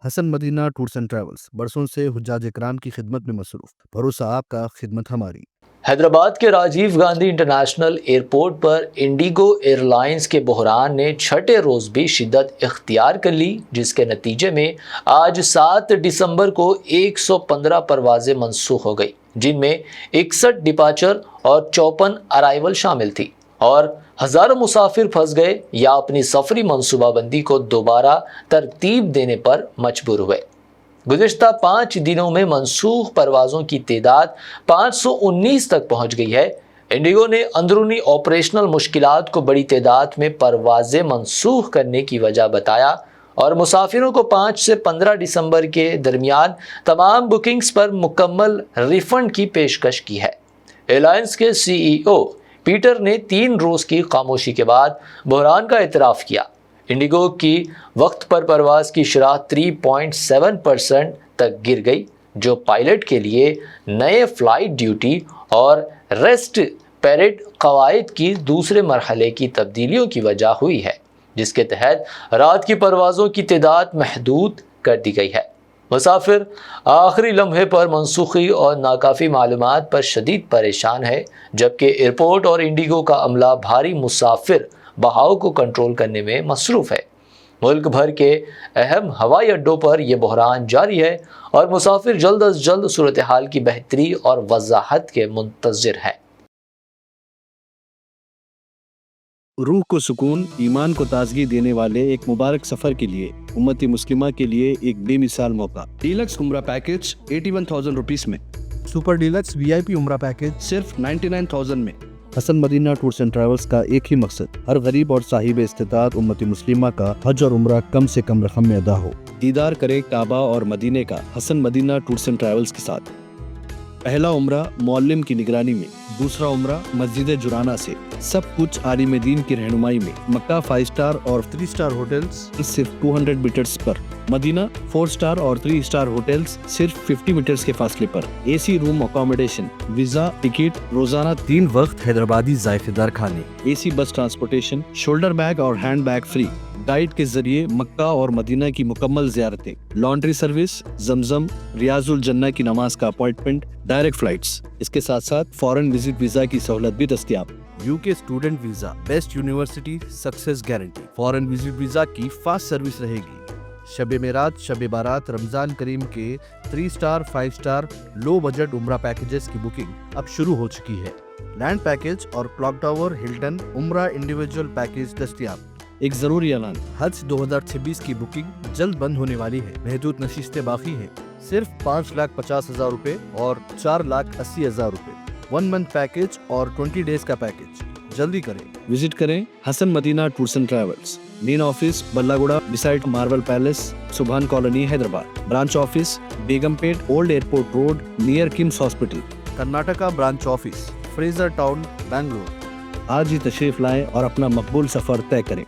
Hasan Madina tours and travels برسوں سے حجاج اکرام کی خدمت میں مصروف، بھروسہ آپ کا، خدمت ہماری۔ حیدرآباد کے راجیو گاندھی انٹرنیشنل ایئرپورٹ پر انڈیگو ایئر لائنز کے بحران نے چھٹے روز بھی شدت اختیار کر لی، جس کے نتیجے میں آج 7 دسمبر کو 115 پروازیں منسوخ ہو گئی، جن میں 61 ڈپارچر اور 54 ارائیول شامل تھی، اور ہزاروں مسافر پھنس گئے یا اپنی سفری منصوبہ بندی کو دوبارہ ترتیب دینے پر مجبور ہوئے۔ گزشتہ 5 دنوں میں منسوخ پروازوں کی تعداد 519 تک پہنچ گئی ہے۔ انڈیگو نے اندرونی آپریشنل مشکلات کو بڑی تعداد میں پروازیں منسوخ کرنے کی وجہ بتایا اور مسافروں کو 5 سے 15 دسمبر کے درمیان تمام بکنگز پر مکمل ریفنڈ کی پیشکش کی ہے۔ ایئر لائنز کے سی ای او پیٹر نے 3 روز کی خاموشی کے بعد بحران کا اعتراف کیا۔ انڈیگو کی وقت پر پرواز کی شرح 3.7% تک گر گئی، جو پائلٹ کے لیے نئے فلائٹ ڈیوٹی اور ریسٹ پیریڈ قواعد کی دوسرے مرحلے کی تبدیلیوں کی وجہ ہوئی ہے، جس کے تحت رات کی پروازوں کی تعداد محدود کر دی گئی ہے۔ مسافر آخری لمحے پر منسوخی اور ناکافی معلومات پر شدید پریشان ہے، جبکہ ایئرپورٹ اور انڈیگو کا عملہ بھاری مسافر بہاؤ کو کنٹرول کرنے میں مصروف ہے۔ ملک بھر کے اہم ہوائی اڈوں پر یہ بحران جاری ہے اور مسافر جلد از جلد صورتحال کی بہتری اور وضاحت کے منتظر ہیں۔ روح کو سکون، ایمان کو تازگی دینے والے ایک مبارک سفر کے لیے امت مسلمہ کے لیے ایک بے مثال موقع۔ ڈیلکس عمرہ پیکج 81,000 روپیز میں، سپر ڈیلکس VIP عمرہ پیکج صرف 99,000 میں۔ حسن مدینہ ٹورس اینڈ ٹریولز کا ایک ہی مقصد، ہر غریب اور صاحب استطاعت امت مسلمہ کا حج اور عمرہ کم سے کم رقم میں ادا ہو۔ دیدار کرے کعبہ اور مدینے کا حسن مدینہ ٹورس اینڈ ٹریولز کے ساتھ۔ پہلا عمرہ معلم کی نگرانی میں، دوسرا عمرہ مسجد جرانہ سے، سب کچھ عالم دین کی رہنمائی میں۔ مکہ 5 سٹار اور 3 سٹار ہوٹلز صرف 200 میٹرز پر، مدینہ 4 سٹار اور 3 سٹار ہوٹلز صرف 50 میٹرز کے فاصلے پر۔ AC روم اکاموڈیشن، ویزا، ٹکٹ، روزانہ 3 وقت حیدرآبادی ذائقہ دار کھانے، AC بس ٹرانسپورٹیشن، شولڈر بیگ اور ہینڈ بیگ فری، گائیڈ کے ذریعے مکہ اور مدینہ کی مکمل زیارتیں، لانڈری سروس، زمزم، ریاض الجنہ کی نماز کا اپوائنٹمنٹ، ڈائریکٹ فلائٹس۔ اس کے ساتھ ساتھ فارن وزٹ ویزا کی سہولت بھی دستیاب۔ UK student visa, best university success guarantee, foreign visit visa کی فاسٹ سروس رہے گی۔ شب معراج، شب بارات، رمضان کریم کے 3 سٹار 5 سٹار لو بجٹ عمرہ پیکجز کی بکنگ اب شروع ہو چکی ہے۔ لینڈ پیکج اور کلاک ٹاور ہلٹن عمرہ انڈیویجول پیکج دستیاب۔ ایک ضروری اعلان، حج 2026 کی بکنگ جلد بند ہونے والی ہے، محدود نشستیں باقی ہیں، صرف 5,50,000 روپے اور 4,80,000 روپے، 1 منتھ پیکج اور 20 ڈیز کا پیکج، جلدی کریں۔ وزٹ کریں Hasan Madina tours and travels, main office Balagoda beside Marvel Palace, Subhan Colony, Hyderabad. Branch office Begum Pet Old Airport Road near KIMS hospital. Karnataka branch office Frazer Town, Bangalore. آج ہی تشریف لائیں اور اپنا مقبول سفر طے کریں۔